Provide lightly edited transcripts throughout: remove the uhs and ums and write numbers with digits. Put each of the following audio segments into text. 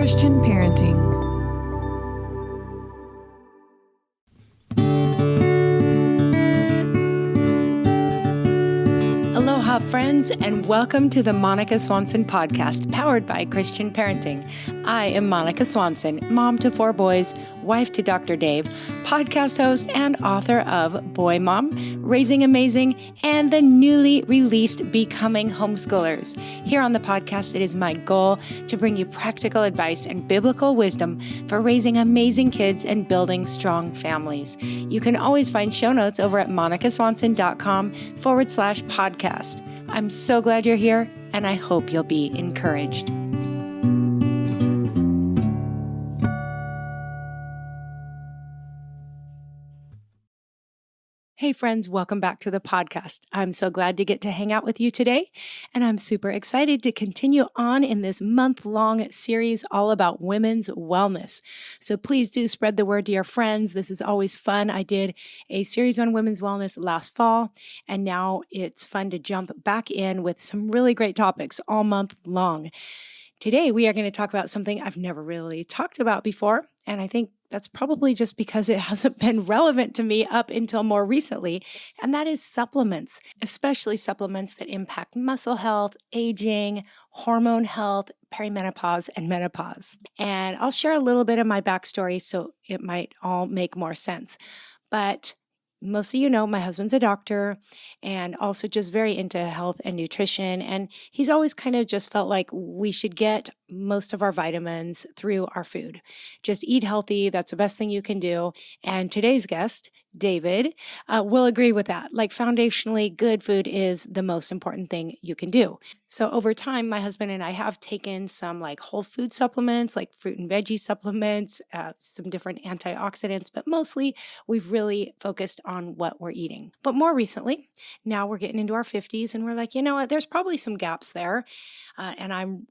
Christian parenting. Aloha, friends, and welcome to the Monica Swanson podcast, powered by Christian Parenting. I am Monica Swanson, mom to 4 boys, wife to Dr. Dave, podcast host and author of Boy Mom, Raising Amazing, and the newly released Becoming Homeschoolers. Here on the podcast, it is my goal to bring you practical advice and biblical wisdom for raising amazing kids and building strong families. You can always find show notes over at monicaswanson.com/podcast. I'm so glad you're here, and I hope you'll be encouraged. Hey friends, welcome back to the podcast. I'm so glad to get to hang out with you today, and I'm super excited to continue on in this month-long series all about women's wellness. So please do spread the word to your friends. This is always fun. I did a series on women's wellness last fall, and now it's fun to jump back in with some really great topics all month long. Today, we are going to talk about something I've never really talked about before, and I think that's probably just because it hasn't been relevant to me up until more recently, and that is supplements, especially supplements that impact muscle health, aging, hormone health, perimenopause, and menopause. And I'll share a little bit of my backstory so it might all make more sense. But most of you know my husband's a doctor and also just very into health and nutrition. And he's always kind of just felt like we should get most of our vitamins through our food. Just eat healthy. That's the best thing you can do. And today's guest, David, will agree with that. Like foundationally, good food is the most important thing you can do. So over time, my husband and I have taken some like whole food supplements, like fruit and veggie supplements, some different antioxidants, but mostly we've really focused on what we're eating. But more recently, now we're getting into our 50s and we're like, you know what, there's probably some gaps there.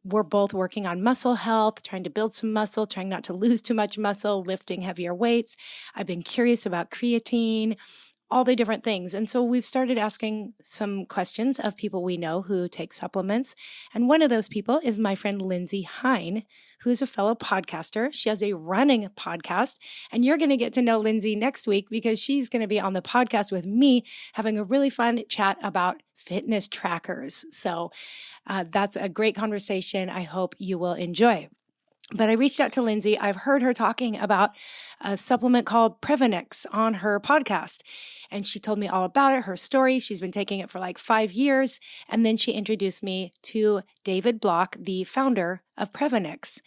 We're both working on muscle health, trying to build some muscle, trying not to lose too much muscle, lifting heavier weights. I've been curious about creatine, all the different things. And so we've started asking some questions of people we know who take supplements. And one of those people is my friend Lindsay Hine, who is a fellow podcaster. She has a running podcast, and you're going to get to know Lindsay next week because she's going to be on the podcast with me having a really fun chat about fitness trackers. So that's a great conversation I hope you will enjoy. But I reached out to Lindsay. I've heard her talking about a supplement called Previnex on her podcast. And she told me all about it, her story. She's been taking it for like 5 years. And then she introduced me to David Block, the founder of Previnex.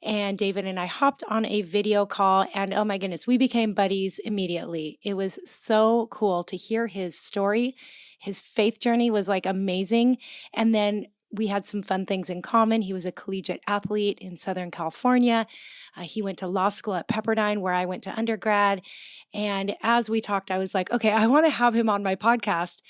And David and I hopped on a video call, and oh my goodness, we became buddies immediately. It was so cool to hear his story. His faith journey was like amazing. And then we had some fun things in common. He was a collegiate athlete in Southern California. He went to law school at Pepperdine, where I went to undergrad. And as we talked, I was like, okay, I want to have him on my podcast.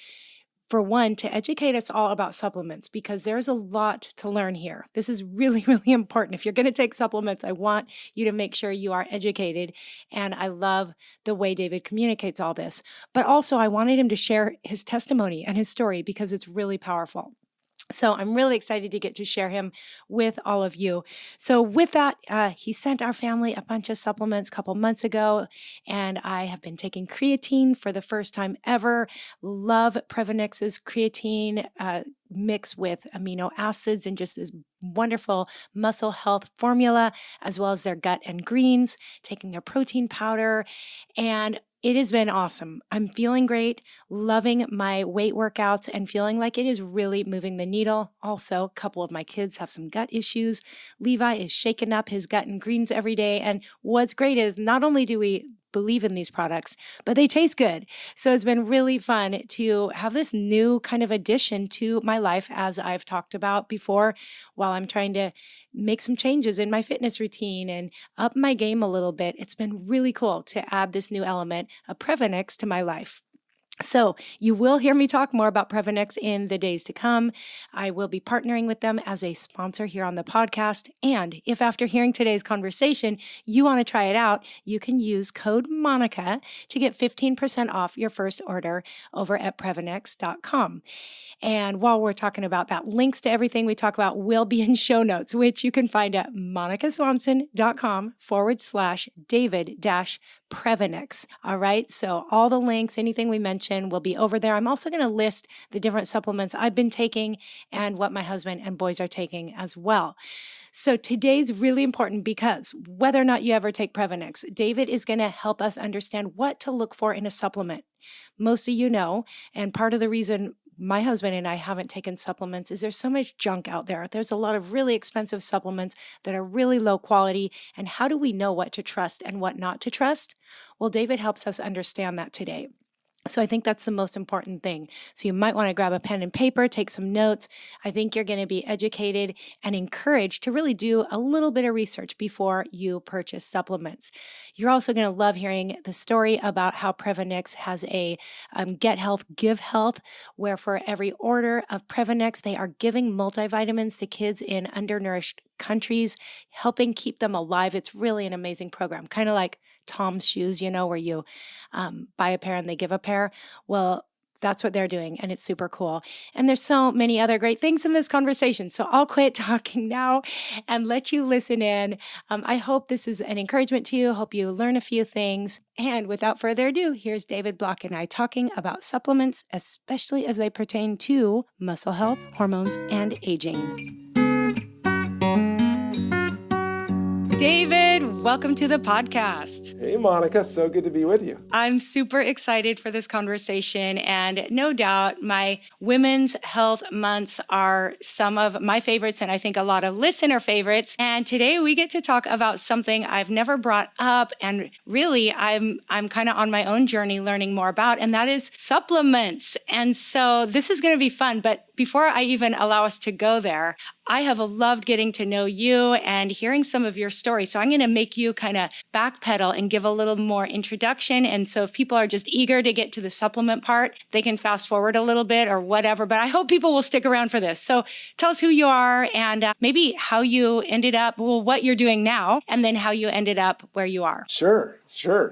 For one, to educate us all about supplements, because there's a lot to learn here. This is really, really important. If you're going to take supplements, I want you to make sure you are educated. And I love the way David communicates all this. But also, I wanted him to share his testimony and his story because it's really powerful. So I'm really excited to get to share him with all of you. So with that, he sent our family a bunch of supplements a couple months ago, and I have been taking creatine for the first time ever. Love Previnex's creatine mixed with amino acids and just this wonderful muscle health formula, as well as their gut and greens, taking a protein powder, and it has been awesome. I'm feeling great, loving my weight workouts and feeling like it is really moving the needle. Also, a couple of my kids have some gut issues. Levi is shaking up his gut and greens every day. And what's great is not only do we believe in these products, but they taste good. So it's been really fun to have this new kind of addition to my life, as I've talked about before, while I'm trying to make some changes in my fitness routine and up my game a little bit. It's been really cool to add this new element of Previnex to my life. So you will hear me talk more about Previnex in the days to come. I will be partnering with them as a sponsor here on the podcast. And if after hearing today's conversation, you want to try it out, you can use code Monica to get 15% off your first order over at Previnex.com. And while we're talking about that, links to everything we talk about will be in show notes, which you can find at monicaswanson.com/David-Previnex. All right. So all the links, anything we mention will be over there. I'm also going to list the different supplements I've been taking and what my husband and boys are taking as well. So today's really important because whether or not you ever take Previnex, David is going to help us understand what to look for in a supplement. Most of you know, and part of the reason my husband and I haven't taken supplements is there's so much junk out there. There's a lot of really expensive supplements that are really low quality. And how do we know what to trust and what not to trust? Well, David helps us understand that today. So I think that's the most important thing. So you might want to grab a pen and paper, take some notes. I think you're going to be educated and encouraged to really do a little bit of research before you purchase supplements. You're also going to love hearing the story about how Previnex has a Get Health, Give Health, where for every order of Previnex, they are giving multivitamins to kids in undernourished countries, helping keep them alive. It's really an amazing program, kind of like Tom's shoes, where you buy a pair and they give a pair. Well, that's what they're doing, and it's super cool. And there's so many other great things in this conversation. So I'll quit talking now and let you listen in. I hope this is an encouragement to you. Hope you learn a few things. And without further ado, here's David Block and I talking about supplements, especially as they pertain to muscle health, hormones, and aging. David, welcome to the podcast. Hey, Monica. So good to be with you. I'm super excited for this conversation. And no doubt, my women's health months are some of my favorites, and I think a lot of listener favorites. And today we get to talk about something I've never brought up. And really, I'm kind of on my own journey learning more about, and that is supplements. And so this is going to be fun. But before I even allow us to go there, I have loved getting to know you and hearing some of your story. So I'm going to make you kind of backpedal and give a little more introduction. And so if people are just eager to get to the supplement part, they can fast forward a little bit or whatever. But I hope people will stick around for this. So tell us who you are and maybe how you ended up, what you're doing now, and then how you ended up where you are. Sure.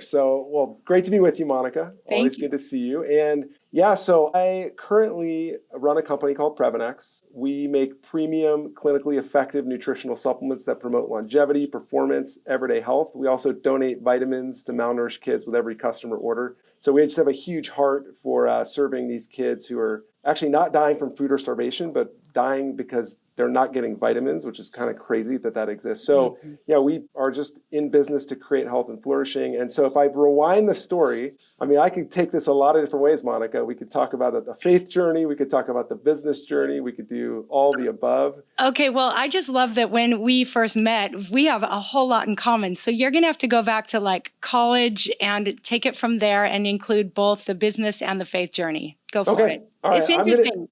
So, great to be with you, Monica. Always good to see you. And yeah, so I currently run a company called Previnex. We make premium, clinically effective nutritional supplements that promote longevity, performance, everyday health. We also donate vitamins to malnourished kids with every customer order. So we just have a huge heart for serving these kids who are actually not dying from food or starvation, but dying because they're not getting vitamins, which is kind of crazy that exists. So yeah, we are just in business to create health and flourishing. And so if I rewind the story, I could take this a lot of different ways, Monica. We could talk about the faith journey. We could talk about the business journey. We could do all the above. Okay, well, I just love that when we first met, we have a whole lot in common. So you're going to have to go back to like college and take it from there and include both the business and the faith journey. Go for it. All right. It's interesting.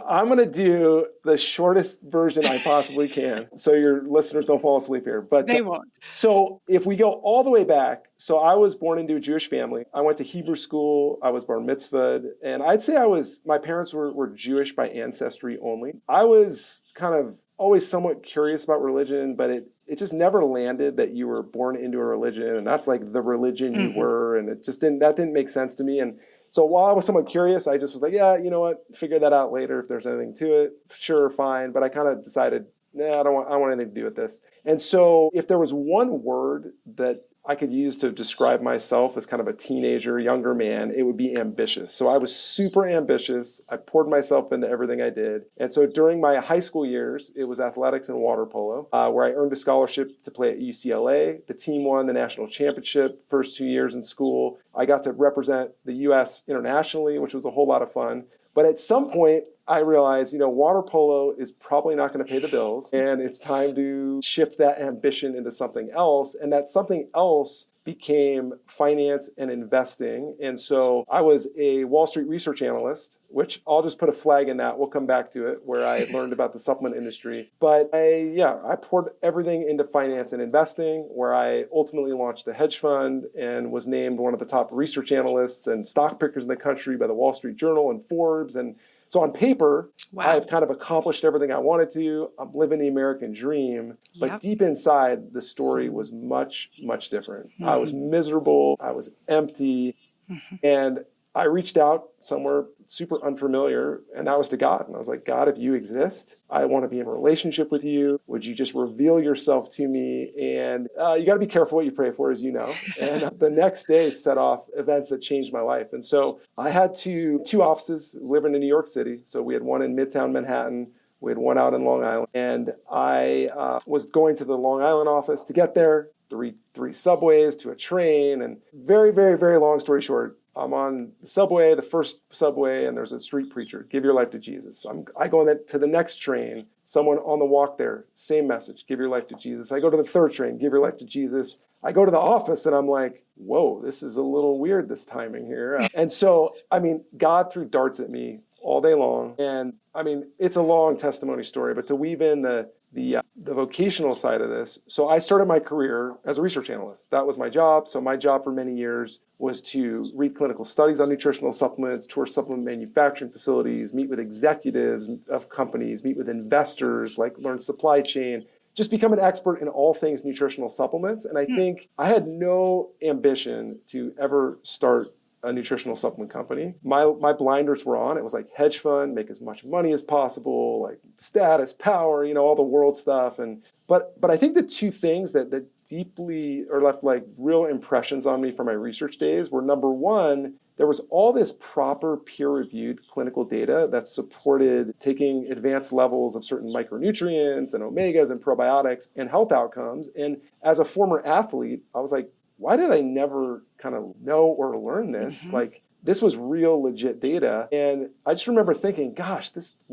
I'm going to do the shortest version I possibly can so your listeners don't fall asleep here. But they won't. So if we go all the way back, so I was born into a Jewish family. I went to Hebrew school. I was bar mitzvahed. And I'd say my parents were Jewish by ancestry only. I was kind of always somewhat curious about religion, but it just never landed that you were born into a religion and that's like the religion you were. And that didn't make sense to me. And so while I was somewhat curious, I just was like, yeah, you know what? Figure that out later if there's anything to it. Sure, fine. But I kind of decided, I don't want anything to do with this. And so if there was one word that I could use to describe myself as kind of a teenager, younger man, it would be ambitious. So I was super ambitious. I poured myself into everything I did. And so during my high school years, it was athletics and water polo, where I earned a scholarship to play at UCLA. The team won the national championship first 2 years in school. I got to represent the U.S. internationally, which was a whole lot of fun. But at some point, I realized, water polo is probably not going to pay the bills, and it's time to shift that ambition into something else. And that something else became finance and investing. And so I was a Wall Street research analyst, which I'll just put a flag in that. We'll come back to it, where I learned about the supplement industry. But I poured everything into finance and investing, where I ultimately launched a hedge fund and was named one of the top research analysts and stock pickers in the country by the Wall Street Journal and Forbes. And so on paper, Wow. I've kind of accomplished everything I wanted to. I'm living the American dream. But Yep. deep inside, the story was much, much different. I was miserable. I was empty. And I reached out somewhere super unfamiliar, and that was to God. And I was like, God, if you exist, I want to be in a relationship with you. Would you just reveal yourself to me? And you got to be careful what you pray for, as you know. And the next day set off events that changed my life. And so I had two offices living in New York City. So we had one in Midtown Manhattan. We had one out in Long Island. And I was going to the Long Island office to get there, three subways to a train. And very, very, very long story short, I'm on the subway, the first subway, and there's a street preacher. Give your life to Jesus. I go to the next train. Someone on the walk there, same message. Give your life to Jesus. I go to the third train. Give your life to Jesus. I go to the office, and I'm like, whoa, this is a little weird, this timing here. And so, God threw darts at me all day long. And it's a long testimony story, but to weave in the vocational side of this. So I started my career as a research analyst. That was my job. So my job for many years was to read clinical studies on nutritional supplements, tour supplement manufacturing facilities, meet with executives of companies, meet with investors, learn supply chain, just become an expert in all things nutritional supplements. And I think I had no ambition to ever start a nutritional supplement company. My blinders were on. It was like hedge fund, make as much money as possible, like status, power, all the world stuff. But I think the two things that deeply or left real impressions on me from my research days were, number one, there was all this proper peer-reviewed clinical data that supported taking advanced levels of certain micronutrients and omegas and probiotics and health outcomes. And as a former athlete, I was like, why did I never kind of know or learn this? This was real legit data. And I just remember thinking, gosh,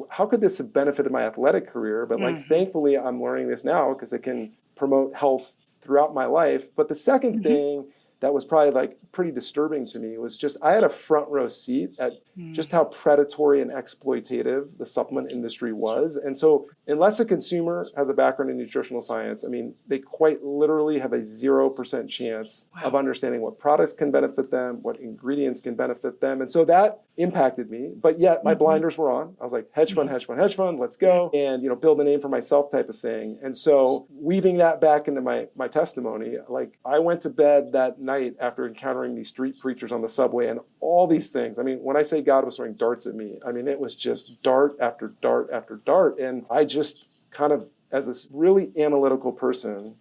how could this have benefited my athletic career? But thankfully I'm learning this now because it can promote health throughout my life. But the second thing that was probably pretty disturbing to me was just, I had a front row seat at just how predatory and exploitative the supplement industry was. And so unless a consumer has a background in nutritional science, they quite literally have a 0% chance of understanding what products can benefit them, what ingredients can benefit them. And so that impacted me, but yet my blinders were on. I was like, hedge fund, let's go. And, build a name for myself type of thing. And so weaving that back into my testimony, I went to bed that night after encountering these street preachers on the subway and all these things. When I say God was throwing darts at me, it was just dart after dart after dart. And I just kind of, as a really analytical person,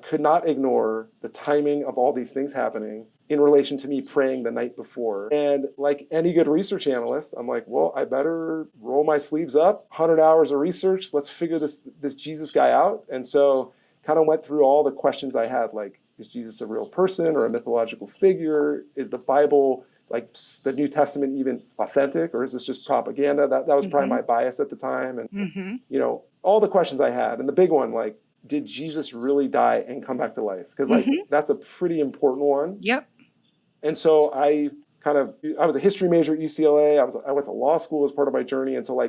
could not ignore the timing of all these things happening in relation to me praying the night before. And like any good research analyst, I'm like, well, I better roll my sleeves up, 100 hours of research. Let's figure this Jesus guy out. And so kind of went through all the questions I had, is Jesus a real person or a mythological figure? Is the Bible, the New Testament, even authentic, or is this just propaganda? That was probably my bias at the time. And, all the questions I had. And the big one, did Jesus really die and come back to life? Because that's a pretty important one. Yep. And so I was a history major at UCLA. I went to law school as part of my journey. And so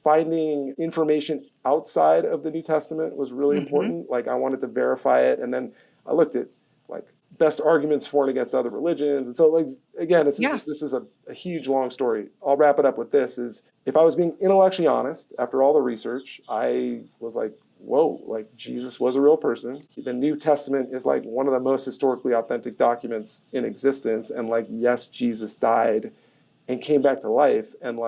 finding information outside of the New Testament was really important. I wanted to verify it. And then I looked at best arguments for and against other religions. And so again, this is a huge, long story. I'll wrap it up with this: is if I was being intellectually honest after all the research, I was like, whoa, Jesus was a real person. The New Testament is one of the most historically authentic documents in existence. And yes, Jesus died and came back to life, and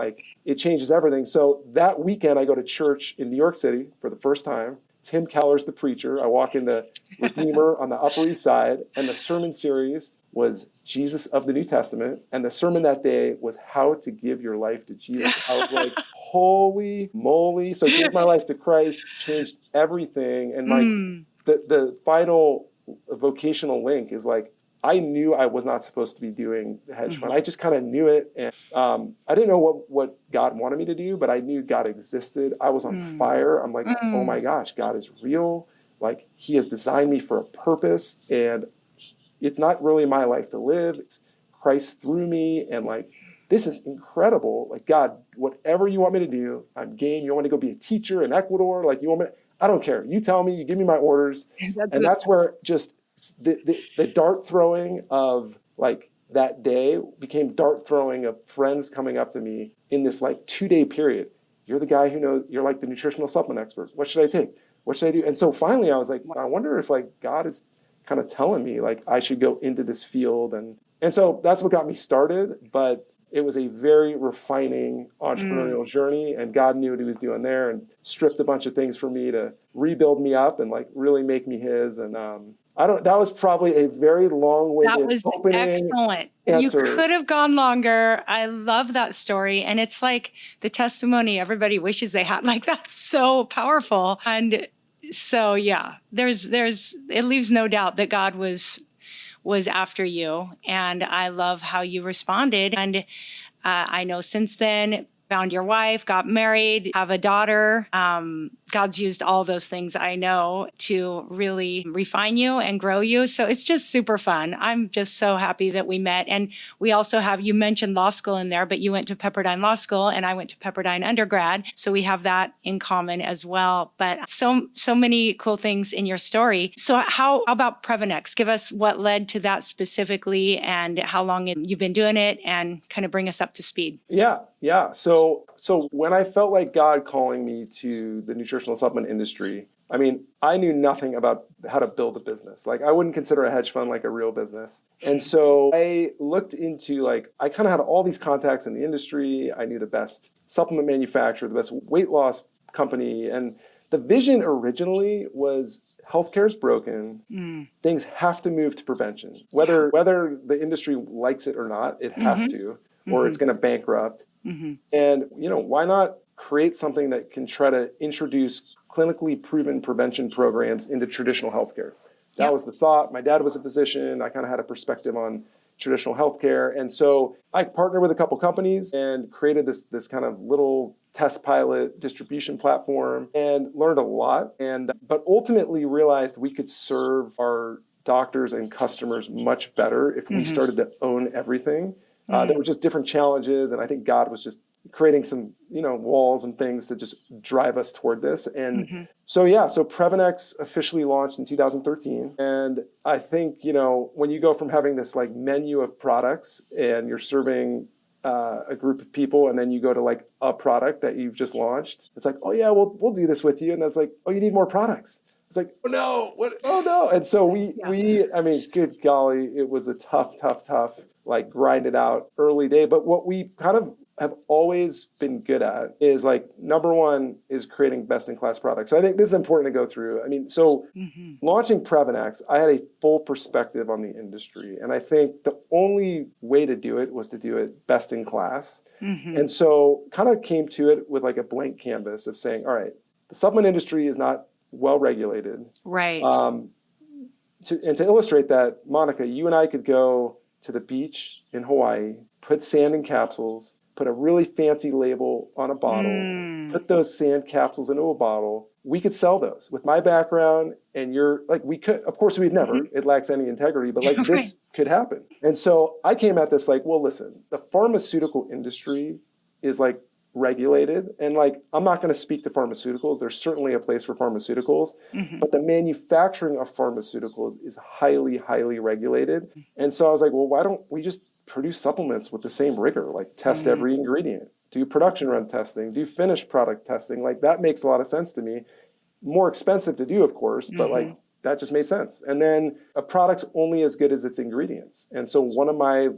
it changes everything. So that weekend I go to church in New York City for the first time. Tim Keller's the preacher. I walk into Redeemer on the Upper East Side, and the sermon series was Jesus of the New Testament. And the sermon that day was how to give your life to Jesus. I was like, holy moly. So I gave my life to Christ, changed everything. And the final vocational link is I knew I was not supposed to be doing hedge fund. I just kind of knew it. And I didn't know what God wanted me to do, but I knew God existed. I was on fire. I'm like, oh my gosh, God is real. Like, he has designed me for a purpose, and it's not really my life to live. It's Christ through me. And like, this is incredible. Like, God, whatever you want me to do, I'm game. You want me to go be a teacher in Ecuador? Like, you want me to, I don't care. You tell me, you give me my orders. And that's where just the dart throwing of like that day became dart throwing of friends coming up to me in this like 2-day period. You're the guy who knows, you're like the nutritional supplement expert. What should I take? What should I do? And so finally I was like, I wonder if like God is kind of telling me like I should go into this field. And so that's what got me started. But it was a very refining entrepreneurial journey, and God knew what he was doing there and stripped a bunch of things for me to rebuild me up and like really make me his. And that was probably a very long-winded That was opening excellent. answer. You could have gone longer. I love that story. And it's like the testimony everybody wishes they had. Like, that's so powerful. And so, yeah, it leaves no doubt that God was after you. And I love how you responded. And I know since then, found your wife, got married, have a daughter. God's used all those things, I know, to really refine you and grow you. So it's just super fun. I'm just so happy that we met. And we also have, you mentioned law school in there, but you went to Pepperdine Law School and I went to Pepperdine undergrad. So we have that in common as well. But so many cool things in your story. So how about Previnex? Give us what led to that specifically and how long you've been doing it, and kind of bring us up to speed. Yeah. So when I felt like God calling me to the nutritional supplement industry, I mean, I knew nothing about how to build a business. Like, I wouldn't consider a hedge fund like a real business. And so I looked into like, I kind of had all these contacts in the industry. I knew the best supplement manufacturer, the best weight loss company. And the vision originally was healthcare is broken. Things have to move to prevention. Whether the industry likes it or not, it has to, or it's going to bankrupt. And, why not create something that can try to introduce clinically proven prevention programs into traditional healthcare? That was the thought. My dad was a physician. I kind of had a perspective on traditional healthcare. And so I partnered with a couple companies and created this kind of little test pilot distribution platform and learned a lot. But ultimately realized we could serve our doctors and customers much better if we started to own everything. There were just different challenges, and I think God was just creating some, walls and things to just drive us toward this. And so Previnex officially launched in 2013. And I think, when you go from having this like menu of products and you're serving a group of people, and then you go to like a product that you've just launched, it's like, oh yeah, we'll do this with you. And that's like, oh, you need more products. It's like, oh no, what? Oh no. And so I mean, good golly, it was a tough, like grind it out early day. But what we kind of have always been good at is like, number one is creating best in class products. So I think this is important to go through. I mean, so launching Previnex, I had a full perspective on the industry. And I think the only way to do it was to do it best in class. And so kind of came to it with like a blank canvas of saying, all right, the supplement industry is not well regulated. Right. To illustrate that, Monica, you and I could go to the beach in Hawaii, put sand in capsules, put a really fancy label on a bottle, put those sand capsules into a bottle. We could sell those with my background, and we could, of course we'd never, it lacks any integrity, but like this could happen. And so I came at this like, well, listen, the pharmaceutical industry is like regulated, and like, I'm not going to speak to pharmaceuticals. There's certainly a place for pharmaceuticals, but the manufacturing of pharmaceuticals is highly, highly regulated. And so I was like, well, why don't we just produce supplements with the same rigor, like test every ingredient, do production run testing, do finished product testing. Like, that makes a lot of sense to me. More expensive to do, of course, but like, that just made sense. And then a product's only as good as its ingredients. And so one of my,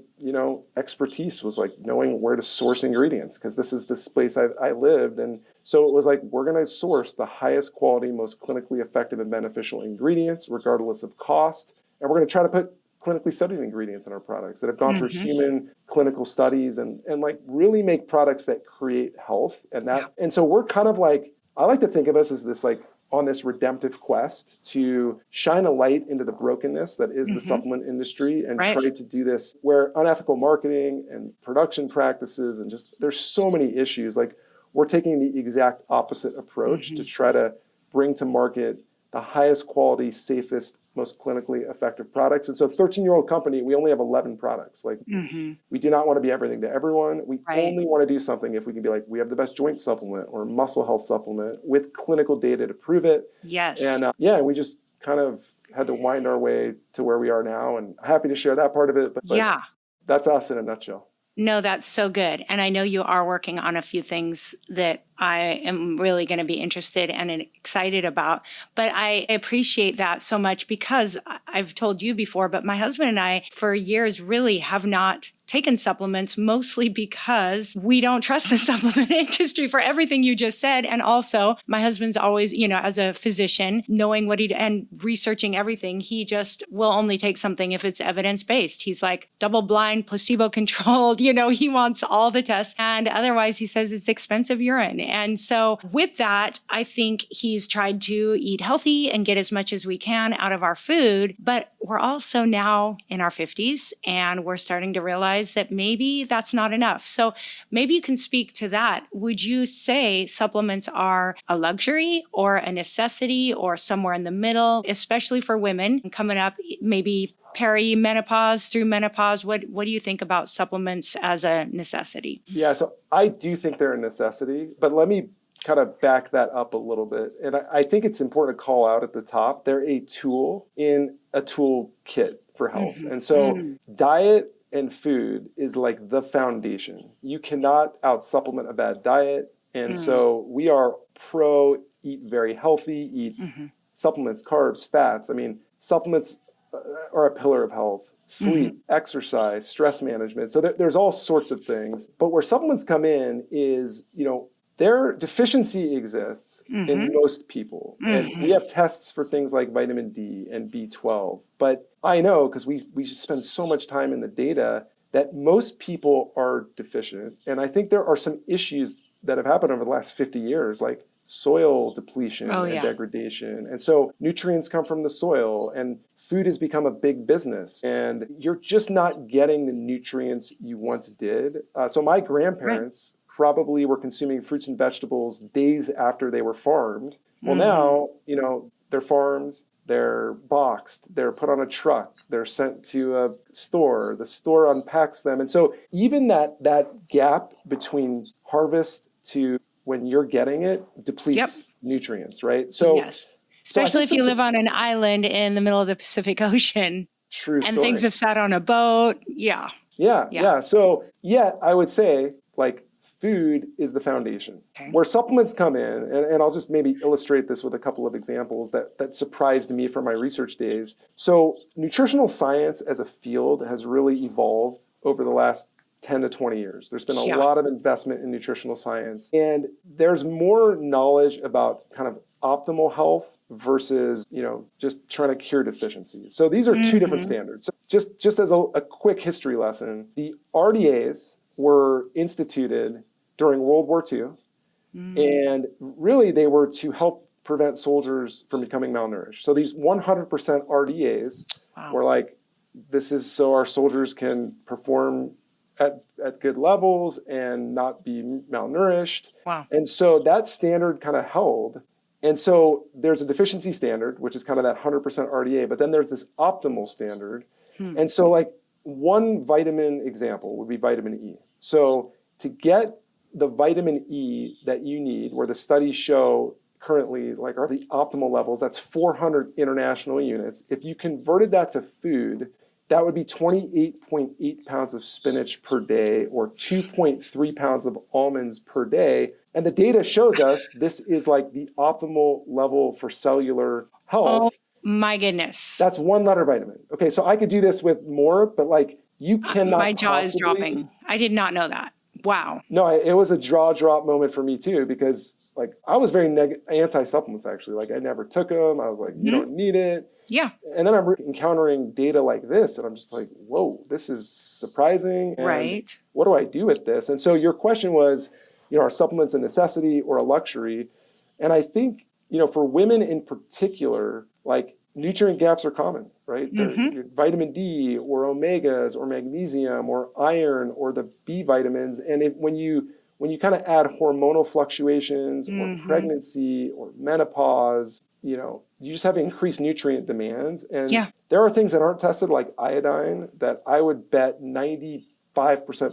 expertise was like knowing where to source ingredients, because this is this place I lived. And so it was like, we're going to source the highest quality, most clinically effective and beneficial ingredients, regardless of cost. And we're going to try to put clinically studied ingredients in our products that have gone through human clinical studies and like really make products that create health. And so we're kind of like, I like to think of us as this like on this redemptive quest to shine a light into the brokenness that is the supplement industry and try to do this where unethical marketing and production practices and just there's so many issues. Like we're taking the exact opposite approach to try to bring to market the highest quality, safest, most clinically effective products. And so 13-year-old company, we only have 11 products. Like we do not want to be everything to everyone. We only want to do something if we can be like, we have the best joint supplement or muscle health supplement with clinical data to prove it. Yes. And we just kind of had to wind our way to where we are now, and happy to share that part of it. But that's us in a nutshell. No, that's so good. And I know you are working on a few things that I am really going to be interested and excited about. But I appreciate that so much because I've told you before, but my husband and I for years really have not taken supplements, mostly because we don't trust the supplement industry for everything you just said. And also my husband's always, as a physician, knowing what and researching everything, he just will only take something if it's evidence-based. He's like double-blind, placebo-controlled, he wants all the tests. And otherwise he says it's expensive urine. And so with that, I think he's tried to eat healthy and get as much as we can out of our food. But we're also now in our 50s and we're starting to realize that maybe that's not enough. So maybe you can speak to that. Would you say supplements are a luxury or a necessity or somewhere in the middle, especially for women coming up, maybe perimenopause through menopause? What do you think about supplements as a necessity? Yeah, so I do think they're a necessity, but let me kind of back that up a little bit. And I think it's important to call out at the top, they're a tool in a toolkit for health. And so diet and food is like the foundation. You cannot out-supplement a bad diet. And so we are pro eat very healthy, eat supplements, carbs, fats. I mean, supplements are a pillar of health. Sleep, exercise, stress management. So there's all sorts of things. But where supplements come in is, their deficiency exists in most people. And we have tests for things like vitamin D and B12. But I know, because we just spend so much time in the data, that most people are deficient. And I think there are some issues that have happened over the last 50 years, like soil depletion and degradation. And so nutrients come from the soil and food has become a big business and you're just not getting the nutrients you once did. So my grandparents probably were consuming fruits and vegetables days after they were farmed. Well, now, they're farmed, they're boxed, they're put on a truck, they're sent to a store, the store unpacks them. And so even that gap between harvest to when you're getting it depletes nutrients, right? So especially if you live on an island in the middle of the Pacific Ocean. True story. And things have sat on a boat. Yeah. So I would say like food is the foundation. Where supplements come in, and I'll just maybe illustrate this with a couple of examples that surprised me from my research days. So nutritional science as a field has really evolved over the last 10 to 20 years. There's been a lot of investment in nutritional science, and there's more knowledge about kind of optimal health versus, just trying to cure deficiencies. So these are two different standards. So just as a quick history lesson, the RDAs were instituted during World War II, and really they were to help prevent soldiers from becoming malnourished. So these 100% RDAs were like, this is so our soldiers can perform at good levels and not be malnourished. And so that standard kind of held. And so there's a deficiency standard, which is kind of that 100% RDA, but then there's this optimal standard. And so like one vitamin example would be vitamin E. So to get the vitamin E that you need, where the studies show currently like are the optimal levels, that's 400 international units. If you converted that to food, that would be 28.8 pounds of spinach per day or 2.3 pounds of almonds per day. And the data shows us this is like the optimal level for cellular health. Oh my goodness. That's one letter vitamin. Okay, so I could do this with more, but like you cannot My jaw is dropping. I did not know that. Wow. No, it was a jaw drop moment for me too, because like I was very anti-supplements actually. Like I never took them. I was like, you don't need it. Yeah. And then I'm encountering data like this and I'm just like, whoa, this is surprising. And what do I do with this? And so your question was, are supplements a necessity or a luxury? And I think for women in particular, like nutrient gaps are common, right? Vitamin D or omegas or magnesium or iron or the B vitamins. And when you kind of add hormonal fluctuations or pregnancy or menopause, you just have increased nutrient demands. And there are things that aren't tested, like iodine, that I would bet 95%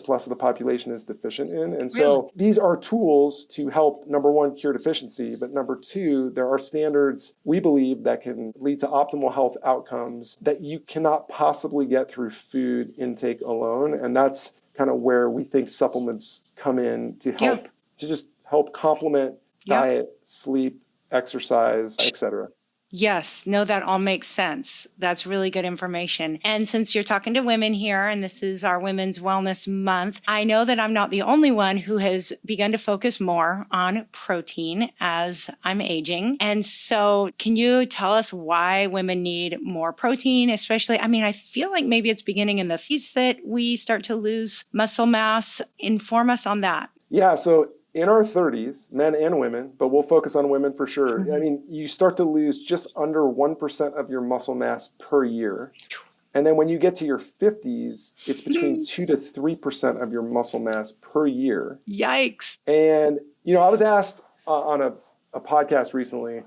plus of the population is deficient in. And so these are tools to help, number one, cure deficiency. But number two, there are standards, we believe, that can lead to optimal health outcomes that you cannot possibly get through food intake alone. And that's kind of where we think supplements come in to help, to just help complement diet, sleep, exercise, etc. Yes, no, that all makes sense. That's really good information. And since you're talking to women here, and this is our Women's Wellness Month, I know that I'm not the only one who has begun to focus more on protein as I'm aging. And so can you tell us why women need more protein, especially, I feel like maybe it's beginning in the 30s that we start to lose muscle mass. Inform us on that. Yeah, so in our 30s, men and women, but we'll focus on women for sure. You start to lose just under 1% of your muscle mass per year. And then when you get to your 50s, it's between 2 to 3% of your muscle mass per year. Yikes. And, I was asked on a podcast recently,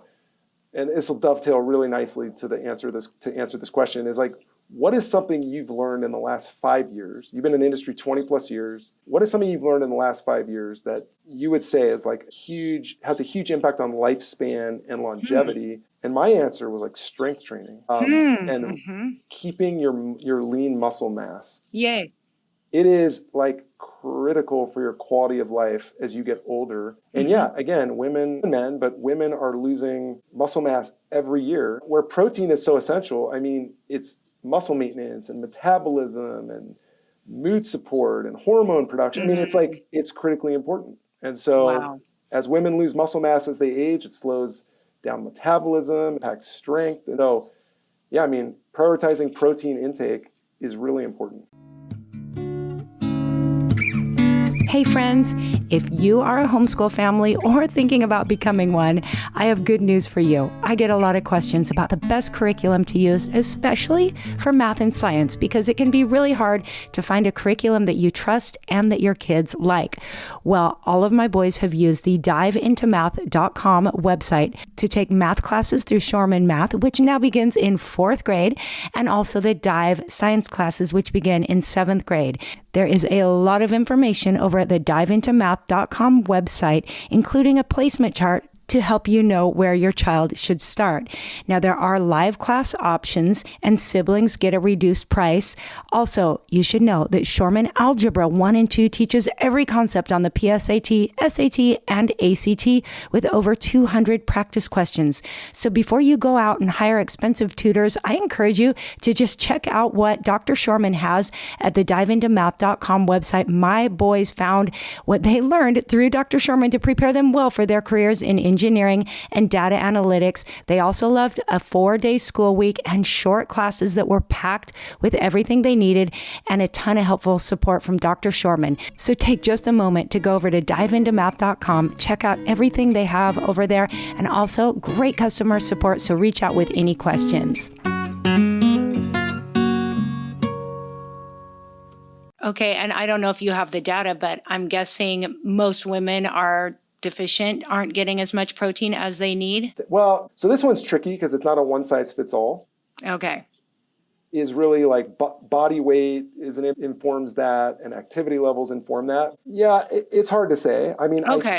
and this will dovetail really nicely to answer this question, is like, what is something you've learned in the last 5 years? You've been in the industry 20 plus years. What is something you've learned in the last 5 years that you would say is has a huge impact on lifespan and longevity? And my answer was like strength training and keeping your lean muscle mass. Yay. It is like critical for your quality of life as you get older. And again, women and men, but women are losing muscle mass every year, where protein is so essential. It's muscle maintenance and metabolism and mood support and hormone production. It's critically important. And so as women lose muscle mass as they age, it slows down metabolism, impacts strength. And so, prioritizing protein intake is really important. Hey friends, if you are a homeschool family or thinking about becoming one, I have good news for you. I get a lot of questions about the best curriculum to use, especially for math and science, because it can be really hard to find a curriculum that you trust and that your kids like. Well, all of my boys have used the diveintomath.com website to take math classes through Shorman Math, which now begins in 4th grade, and also the Dive science classes, which begin in 7th grade. There is a lot of information over at the diveintomath.com website, including a placement chart to help you know where your child should start. Now, there are live class options and siblings get a reduced price. Also, you should know that Shorman Algebra 1 and 2 teaches every concept on the PSAT, SAT, and ACT with over 200 practice questions. So before you go out and hire expensive tutors, I encourage you to just check out what Dr. Shorman has at the diveintomath.com website. My boys found what they learned through Dr. Shorman to prepare them well for their careers in engineering and data analytics. They also loved a 4-day school week and short classes that were packed with everything they needed and a ton of helpful support from Dr. Shorman. So take just a moment to go over to diveintomath.com, check out everything they have over there, and also great customer support. So reach out with any questions. Okay, and I don't know if you have the data, but I'm guessing most women are deficient, aren't getting as much protein as they need? Well, so this one's tricky because it's not a one size fits all. Okay. Is really like body weight informs that, and activity levels inform that. Yeah, it's hard to say. I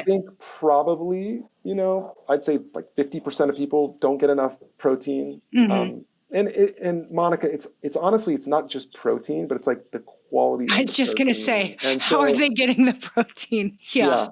think probably, I'd say like 50% of people don't get enough protein. And Monica, it's honestly, it's not just protein, but it's like the quality. I was just going to say, how are they getting the protein? Yeah.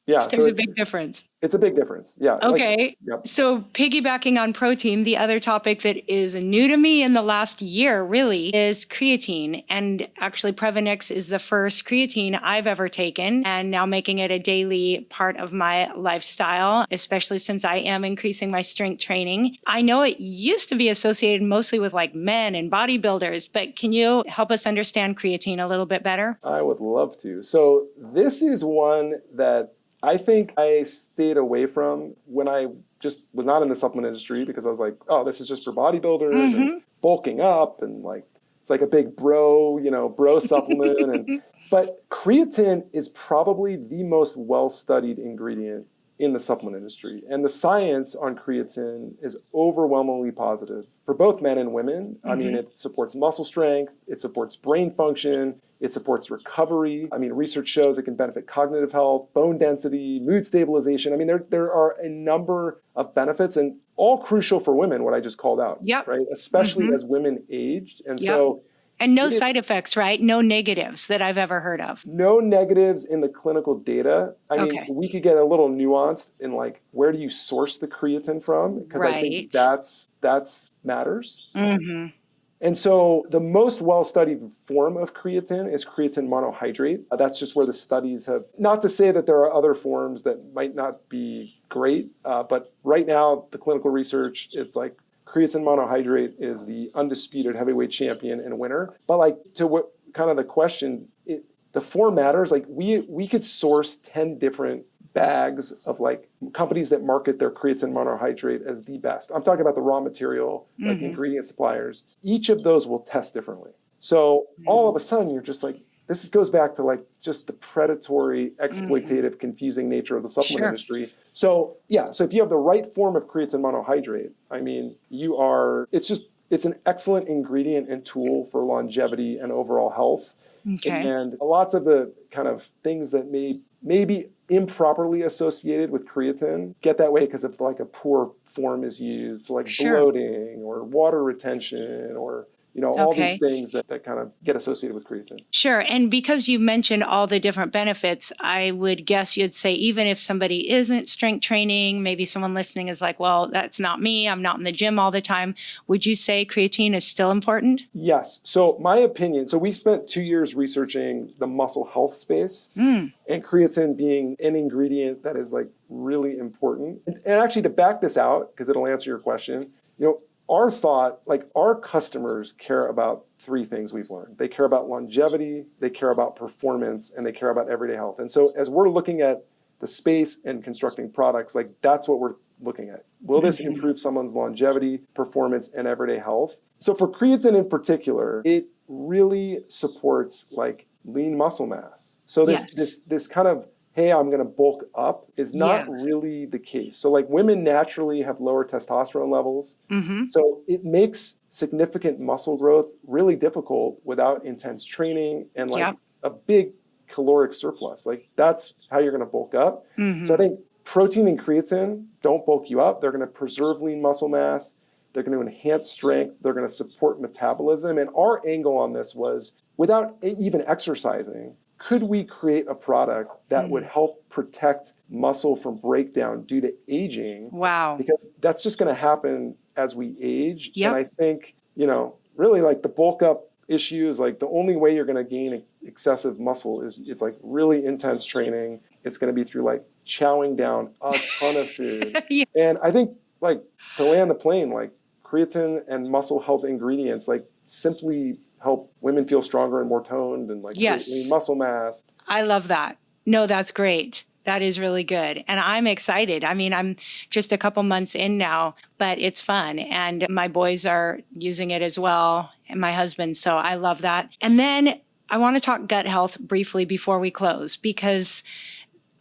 There's a big difference. It's a big difference. Yeah. Okay. So piggybacking on protein, the other topic that is new to me in the last year really is creatine. And actually Previnex is the first creatine I've ever taken, and now making it a daily part of my lifestyle, especially since I am increasing my strength training. I know it used to be associated mostly with like men and bodybuilders, but can you help us understand creatine a little bit better? I would love to. So this is one that I think I stayed away from when I just was not in the supplement industry because I was like, oh, this is just for bodybuilders and Mm-hmm. bulking up and like, it's like a big bro supplement. But creatine is probably the most well-studied ingredient in the supplement industry. And the science on creatine is overwhelmingly positive for both men and women. I mean, it supports muscle strength, it supports brain function, it supports recovery. I mean, research shows it can benefit cognitive health, bone density, mood stabilization. I mean, there are a number of benefits and all crucial for women, what I just called out, Yep. right? Especially as women aged. And Yep. so And no side effects, right? No negatives that I've ever heard of. no negatives in the clinical data. I mean, Okay. we could get a little nuanced in like, where do you source the creatine from? Because I think that's matters. Mm-hmm. And so the most well-studied form of creatine is creatine monohydrate. That's just where the studies have, not to say that there are other forms that might not be great, but right now the clinical research is like creatine monohydrate is the undisputed heavyweight champion and winner. But like to what kind of the question, the form matters. Like we could source 10 different bags of like companies that market their creatine monohydrate as the best. I'm talking about the raw material, like ingredient suppliers. Each of those will test differently. So all of a sudden you're just like, this goes back to like just the predatory, exploitative, confusing nature of the supplement industry. So yeah, so if you have the right form of creatine monohydrate, I mean, it's an excellent ingredient and tool for longevity and overall health. Okay. And lots of the kind of things that may be improperly associated with creatine get that way because of like a poor form is used, so like bloating or water retention or all these things that kind of get associated with creatine. Sure. And because you mentioned all the different benefits, I would guess you'd say even if somebody isn't strength training, maybe someone listening is like, well, that's not me. I'm not in the gym all the time. Would you say creatine is still important? Yes. So my opinion, so we spent 2 years researching the muscle health space and creatine being an ingredient that is like really important. And actually to back this out, because it'll answer your question, our thought, like our customers care about 3 things we've learned. They care about longevity, they care about performance, and they care about everyday health. And so as we're looking at the space and constructing products, like that's what we're looking at. Will this improve someone's longevity, performance, and everyday health? So for creatine in particular, it really supports like lean muscle mass. So this kind of, hey, I'm going to bulk up is not really the case. So like women naturally have lower testosterone levels. So it makes significant muscle growth really difficult without intense training and like a big caloric surplus. Like that's how you're going to bulk up. So I think protein and creatine don't bulk you up. They're going to preserve lean muscle mass. They're going to enhance strength. They're going to support metabolism. And our angle on this was without even exercising, could we create a product that would help protect muscle from breakdown due to aging? Wow. Because that's just going to happen as we age. And I think, really like the bulk up issue is like the only way you're going to gain excessive muscle is it's like really intense training. It's going to be through like chowing down a ton of food. And I think like to land the plane, like creatine and muscle health ingredients, like simply help women feel stronger and more toned and like lean muscle mass. I love that. No, that's great. That is really good. And I'm excited. I mean, I'm just a couple months in now, but it's fun. And my boys are using it as well, and my husband. So I love that. And then I want to talk gut health briefly before we close, because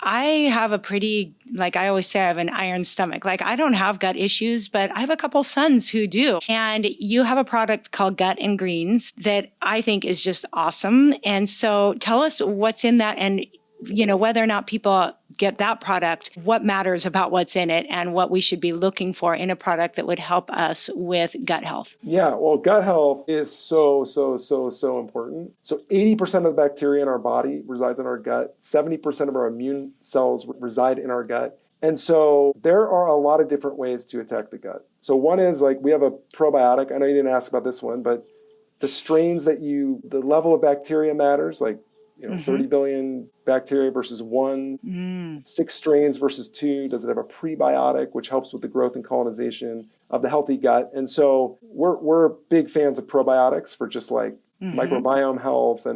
I have a pretty, like I always say, I have an iron stomach. Like I don't have gut issues, but I have a couple sons who do. And you have a product called Gut and Greens that I think is just awesome. And so tell us what's in that and, whether or not people get that product, what matters about what's in it and what we should be looking for in a product that would help us with gut health. Yeah, well, gut health is so important. So 80% of the bacteria in our body resides in our gut. 70% of our immune cells reside in our gut. And so there are a lot of different ways to attack the gut. So one is like we have a probiotic. I know you didn't ask about this one, but the strains the level of bacteria matters, like 30 billion bacteria versus 1, 6 strains versus 2. Does it have a prebiotic, which helps with the growth and colonization of the healthy gut? And so we're big fans of probiotics for just like microbiome health.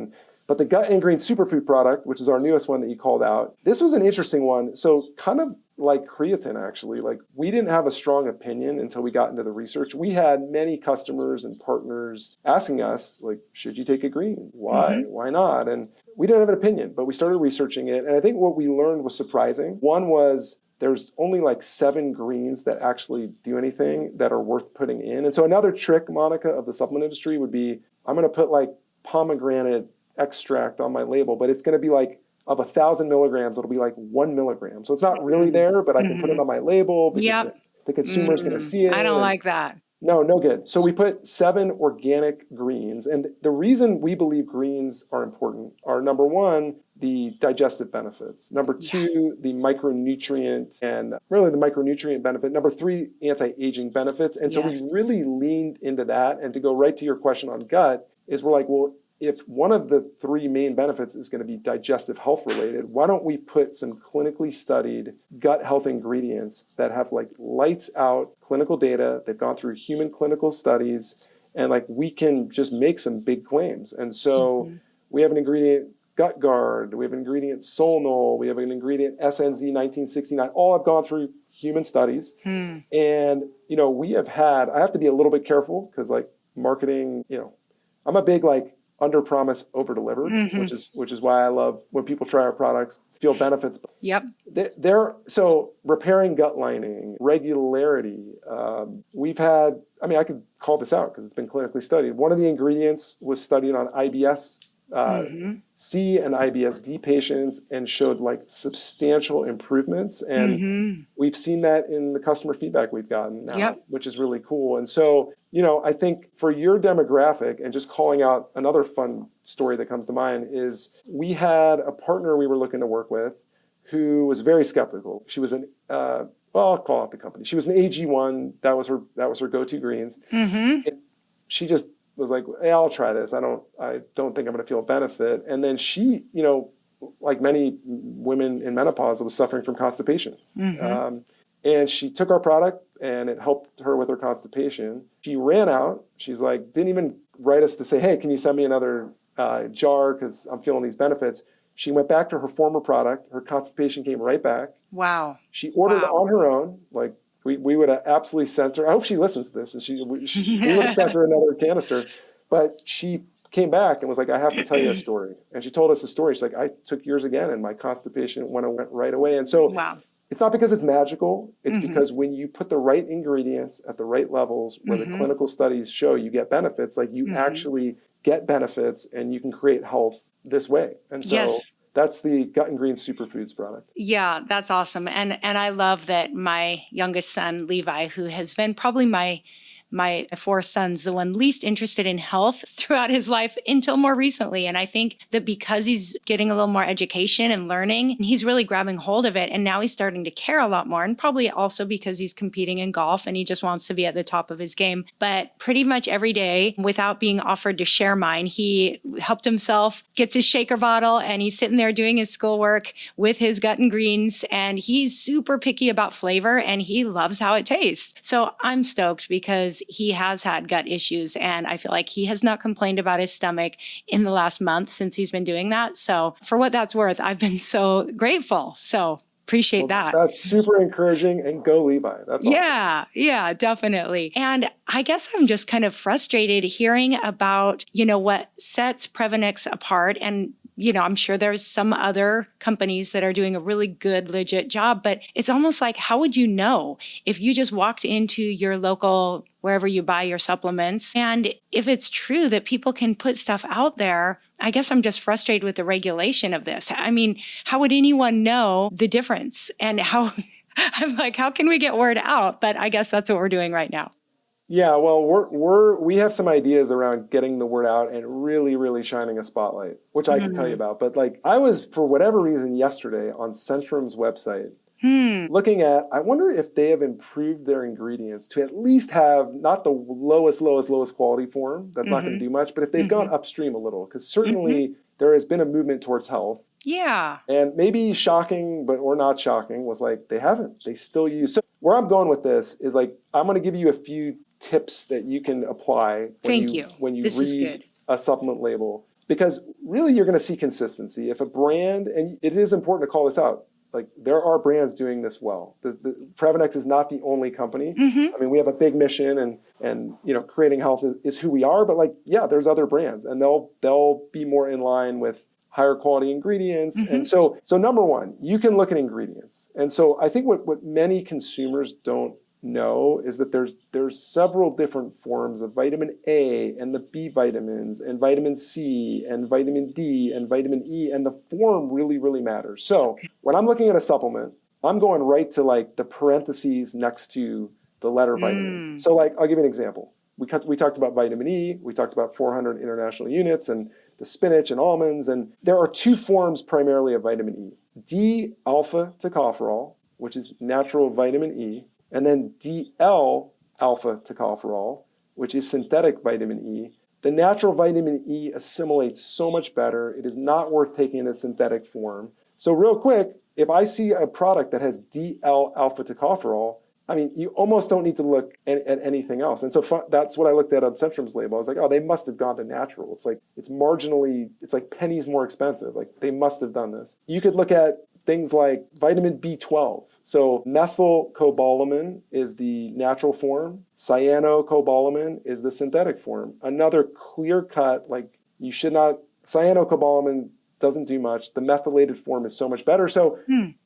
But the Gut and Green Superfood product, which is our newest one that you called out, this was an interesting one. So kind of like creatine, actually. Like, we didn't have a strong opinion until we got into the research. We had many customers and partners asking us, like, should you take a green? Why? Why not? And we didn't have an opinion, but we started researching it. And I think what we learned was surprising. One was there's only like 7 greens that actually do anything that are worth putting in. And so another trick, Monica, of the supplement industry would be, I'm going to put like pomegranate extract on my label, but it's going to be like, of 1,000 milligrams, it'll be like 1 milligram. So it's not really there, but I can put it on my label because the consumer is going to see it. I don't like that. No good. So we put 7 organic greens. And the reason we believe greens are important are, number 1, the digestive benefits. Number 2, the micronutrient and really the micronutrient benefit. Number 3, anti-aging benefits. And so we really leaned into that. And to go right to your question on gut is, we're like, well, if one of the 3 main benefits is going to be digestive health related, why don't we put some clinically studied gut health ingredients that have like lights out clinical data, they've gone through human clinical studies, and like we can just make some big claims. And so we have an ingredient, Gut Guard, we have an ingredient, Solnol, we have an ingredient, SNZ 1969, all have gone through human studies. And, you know, we have had, I have to be a little bit careful because like marketing, you know, I'm a big like, under promise, over deliver, which is why I love when people try our products, feel benefits. So repairing gut lining, regularity. We've had, I mean, I could call this out because it's been clinically studied. One of the ingredients was studied on IBS C and IBS-D patients and showed like substantial improvements. And we've seen that in the customer feedback we've gotten now, which is really cool. And so, you know, I think for your demographic, and just calling out another fun story that comes to mind is we had a partner we were looking to work with who was very skeptical. She was an, well, I'll call out the company. She was an AG1. That was her go-to greens. And she just was like, hey, I'll try this. I don't think I'm going to feel a benefit. And then she, you know, like many women in menopause, was suffering from constipation. And she took our product and it helped her with her constipation. She ran out. She's like, didn't even write us to say, hey, can you send me another jar because I'm feeling these benefits. She went back to her former product. Her constipation came right back. Wow. She ordered on her own, like, we would have absolutely sent her. I hope she listens to this. And we would have sent her another canister. But she came back and was like, I have to tell you a story. And she told us a story. She's like, I took yours again and my constipation went right away. And so it's not because it's magical. It's because when you put the right ingredients at the right levels where the clinical studies show you get benefits, like you actually get benefits and you can create health this way. And so that's the Gut and Greens Superfoods product. Yeah, that's awesome. And I love that my youngest son, Levi, who has been probably my 4 sons, the one least interested in health throughout his life until more recently. And I think that because he's getting a little more education and learning, he's really grabbing hold of it. And now he's starting to care a lot more. And probably also because he's competing in golf and he just wants to be at the top of his game. But pretty much every day, without being offered to share mine, he helped himself, gets his shaker bottle, and he's sitting there doing his schoolwork with his Gut and Greens. And he's super picky about flavor and he loves how it tastes. So I'm stoked because he has had gut issues and I feel like he has not complained about his stomach in the last month since he's been doing that. So for what that's worth, I've been so grateful. So appreciate that. That's super encouraging, and go Levi. That's awesome. Yeah, definitely. And I guess I'm just kind of frustrated hearing about, you know, what sets Previnex apart. And you know, I'm sure there's some other companies that are doing a really good, legit job, but it's almost like, how would you know if you just walked into your local, wherever you buy your supplements? And if it's true that people can put stuff out there, I guess I'm just frustrated with the regulation of this. I mean, how would anyone know the difference? And how, I'm like, how can we get word out? But I guess that's what we're doing right now. Yeah, well, we have some ideas around getting the word out and really, really shining a spotlight, which I can tell you about. But like, I was, for whatever reason, yesterday on Centrum's website, looking at, I wonder if they have improved their ingredients to at least have not the lowest quality form. That's not going to do much, but if they've gone upstream a little, because certainly there has been a movement towards health. Yeah. And maybe shocking, or not shocking, was like, they haven't. They still use. So where I'm going with this is like, I'm going to give you a few tips that you can apply when you read a supplement label, because really you're going to see consistency. If a brand, and it is important to call this out, like there are brands doing this well. The Previnex is not the only company. Mm-hmm. I mean, we have a big mission, and creating health is who we are. But like, yeah, there's other brands, and they'll be more in line with higher quality ingredients. Mm-hmm. And so number one, you can look at ingredients. And so I think what many consumers don't know is that there's several different forms of vitamin A and the B vitamins and vitamin C and vitamin D and vitamin E, and the form really, really matters. So when I'm looking at a supplement, I'm going right to like the parentheses next to the letter vitamins. So like, I'll give you an example. We talked about vitamin E, we talked about 400 international units and the spinach and almonds, and there are two forms primarily of vitamin E. D-alpha tocopherol, which is natural vitamin E, and then DL-alpha tocopherol, which is synthetic vitamin E. The natural vitamin E assimilates so much better. It is not worth taking in the synthetic form. So real quick, if I see a product that has DL-alpha tocopherol, I mean, you almost don't need to look at anything else. And so that's what I looked at on Centrum's label. I was like, oh, they must have gone to natural. It's like, it's like pennies more expensive. Like they must have done this. You could look at things like vitamin B12. So methylcobalamin is the natural form. Cyanocobalamin is the synthetic form. Another clear cut, like you should not, cyanocobalamin doesn't do much. The methylated form is so much better. So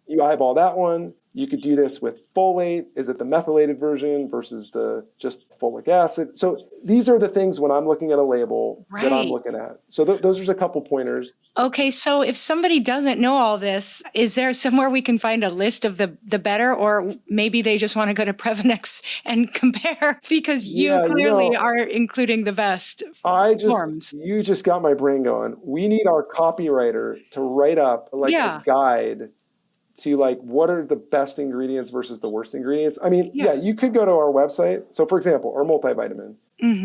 you eyeball that one. You could do this with folate. Is it the methylated version versus the just folic acid? So these are the things when I'm looking at a label that I'm looking at. So those are just a couple pointers. Okay, so if somebody doesn't know all this, is there somewhere we can find a list of the better, or maybe they just want to go to Previnex and compare because you clearly are including the best forms. You just got my brain going. We need our copywriter to write up like a guide to like what are the best ingredients versus the worst ingredients. I mean, you could go to our website. So for example, our multivitamin,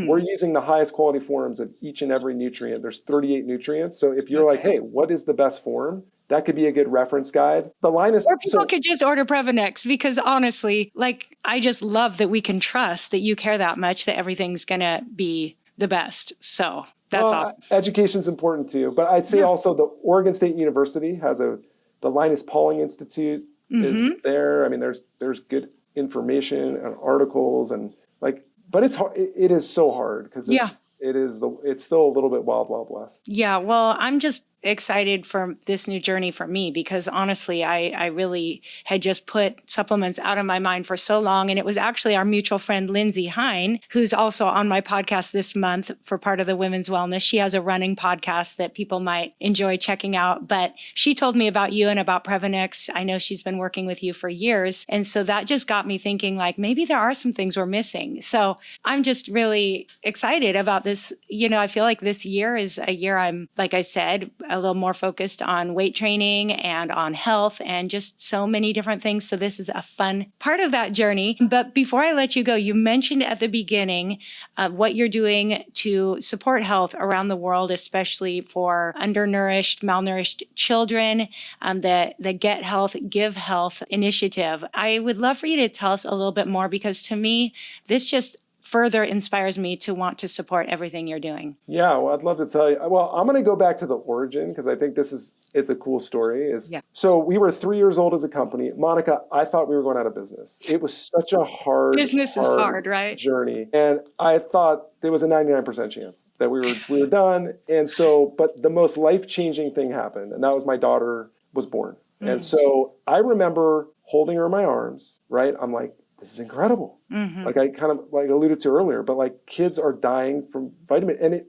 we're using the highest quality forms of each and every nutrient. There's 38 nutrients. So if you're like, hey, what is the best form? That could be a good reference guide. The line is, or people could just order Previnex, because honestly, like, I just love that we can trust that you care that much that everything's going to be the best. So that's awesome. Education's important too. But I'd say also the Oregon State University has the Linus Pauling Institute is there. I mean, there's good information and articles and like, but it's hard. It is so hard because it's still a little bit wild west. Yeah. Well, I'm just excited for this new journey for me, because honestly, I really had just put supplements out of my mind for so long. And it was actually our mutual friend, Lindsay Hine, who's also on my podcast this month for part of the Women's Wellness. She has a running podcast that people might enjoy checking out. But she told me about you and about Previnex. I know she's been working with you for years. And so that just got me thinking, like, maybe there are some things we're missing. So I'm just really excited about this. You know, I feel like this year is a year I'm, like I said, a little more focused on weight training and on health and just so many different things. So this is a fun part of that journey. But before I let you go, you mentioned at the beginning what you're doing to support health around the world, especially for undernourished, malnourished children, the Get Health, Give Health initiative. I would love for you to tell us a little bit more, because to me, this just further inspires me to want to support everything you're doing. Yeah, well, I'd love to tell you. Well, I'm going to go back to the origin because I think it's a cool story. So we were 3 years old as a company. Monica, I thought we were going out of business. It was such a hard business is hard, right? Journey, and I thought there was a 99% chance that we were done. And so, but the most life-changing thing happened, and that was my daughter was born. And so I remember holding her in my arms. Right, I'm like, this is incredible. Like I kind of like alluded to earlier, but like kids are dying from vitamin, and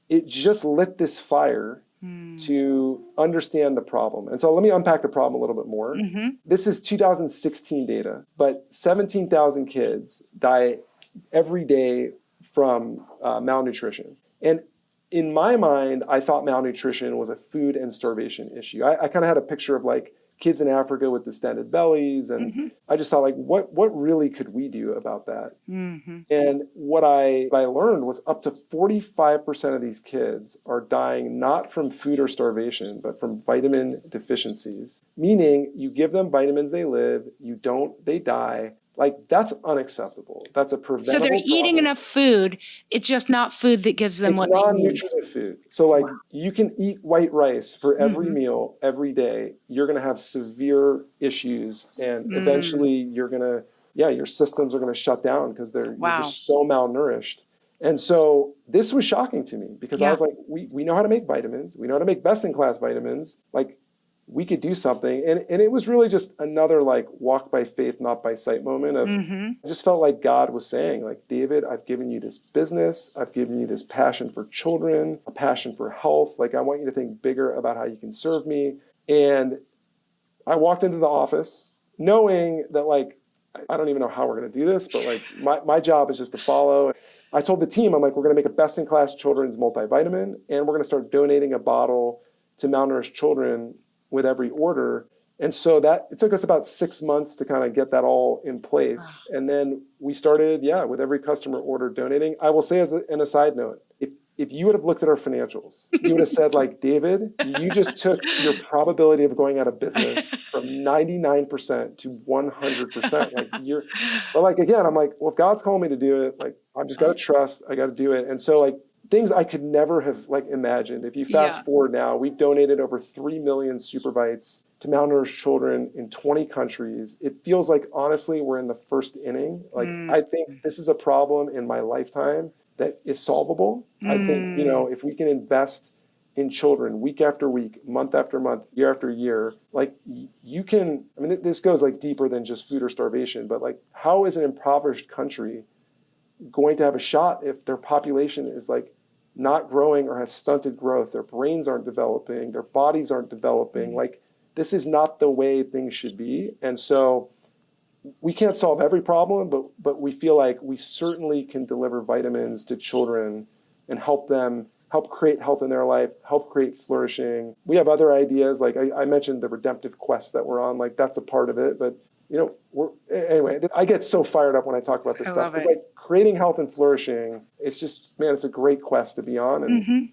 it just lit this fire to understand the problem. And so let me unpack the problem a little bit more. This is 2016 data, but 17,000 kids die every day from malnutrition. And in my mind, I thought malnutrition was a food and starvation issue. I kind of had a picture of like kids in Africa with distended bellies. And I just thought, like, what really could we do about that? And what I learned was up to 45% of these kids are dying not from food or starvation, but from vitamin deficiencies. Meaning you give them vitamins, they live, you don't, they die. Like, that's unacceptable. That's a preventable So they're eating problem. enough food. It's just not food that gives them It's what they need. non-nutritive food. So like you can eat white rice for every Mhm. meal every day. You're going to have severe issues, and eventually you're going to, your systems are going to shut down because you're Wow. just so malnourished. And so this was shocking to me because I Yeah. was like, we know how to make vitamins. We know how to make best-in-class vitamins. Like, we could do something. And it was really just another like walk by faith, not by sight moment of, I just felt like God was saying, like, David, I've given you this business. I've given you this passion for children, a passion for health. Like, I want you to think bigger about how you can serve me. And I walked into the office knowing that, like, I don't even know how we're going to do this, but like my job is just to follow. I told the team, I'm like, we're going to make a best-in-class children's multivitamin, and we're going to start donating a bottle to malnourished children with every order. And so that it took us about 6 months to kind of get that all in place. Wow. And then we started, with every customer order donating. I will say, as an aside note, if you would have looked at our financials, you would have said, like, David, you just took your probability of going out of business from 99% to 100%. Like, but like, again, I'm like, well, if God's calling me to do it, like, I'm just got to trust, I got to do it. And so, like, things I could never have like imagined. If you fast forward now, we've donated over 3 million super bites to malnourished children in 20 countries. It feels like, honestly, we're in the first inning. Like, I think this is a problem in my lifetime that is solvable. I think, if we can invest in children week after week, month after month, year after year, like, you can, I mean, this goes like deeper than just food or starvation, but like, how is an impoverished country going to have a shot if their population is like not growing or has stunted growth? Their brains aren't developing, their bodies aren't developing. Like, this is not the way things should be. And so we can't solve every problem, but we feel like we certainly can deliver vitamins to children and help create health in their life, help create flourishing. We have other ideas. Like I mentioned the redemptive quest that we're on, like that's a part of it. But anyway, I get so fired up when I talk about this stuff. It's like creating health and flourishing. It's just, man, it's a great quest to be on. And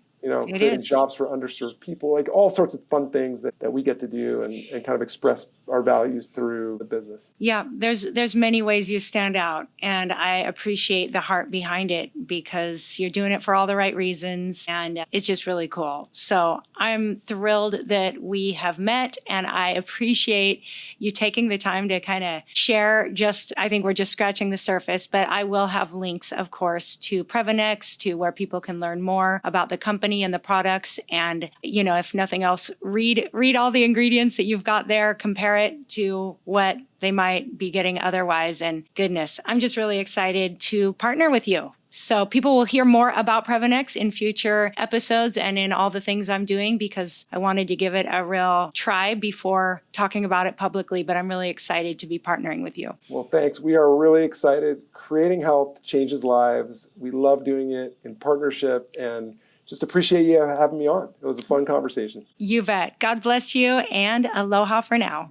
creating jobs for underserved people, like all sorts of fun things that we get to do and kind of express our values through the business. Yeah, there's many ways you stand out, and I appreciate the heart behind it because you're doing it for all the right reasons, and it's just really cool. So I'm thrilled that we have met, and I appreciate you taking the time to kind of share. I think we're just scratching the surface, but I will have links, of course, to Previnex, to where people can learn more about the company and the products. And, if nothing else, read all the ingredients that you've got there, compare it to what they might be getting otherwise. And goodness, I'm just really excited to partner with you. So people will hear more about Previnex in future episodes and in all the things I'm doing, because I wanted to give it a real try before talking about it publicly. But I'm really excited to be partnering with you. Well, thanks. We are really excited. Creating health changes lives. We love doing it in partnership, and just appreciate you having me on. It was a fun conversation. You bet. God bless you, and aloha for now.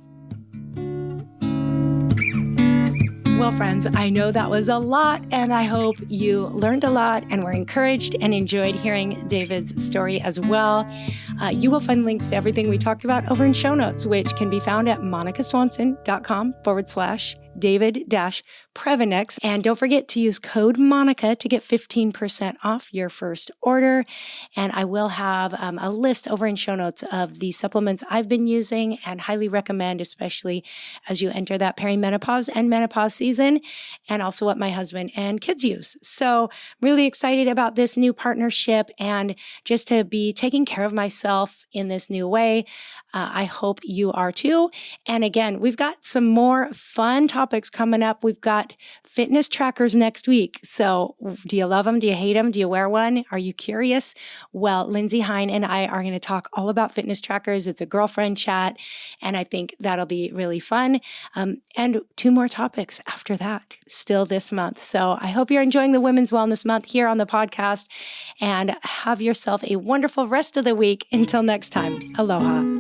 Well, friends, I know that was a lot, and I hope you learned a lot and were encouraged and enjoyed hearing David's story as well. You will find links to everything we talked about over in show notes, which can be found at monicaswanson.com/David-Previnex. And don't forget to use code Monica to get 15% off your first order. And I will have a list over in show notes of the supplements I've been using and highly recommend, especially as you enter that perimenopause and menopause season, and also what my husband and kids use. So really excited about this new partnership and just to be taking care of myself in this new way. I hope you are too. And again, we've got some more fun topics coming up. We've got fitness trackers next week. So do you love them? Do you hate them? Do you wear one? Are you curious? Well, Lindsay Hine and I are going to talk all about fitness trackers. It's a girlfriend chat, and I think that'll be really fun. And 2 more topics after that, still this month. So I hope you're enjoying the Women's Wellness Month here on the podcast, and have yourself a wonderful rest of the week. Until next time, aloha.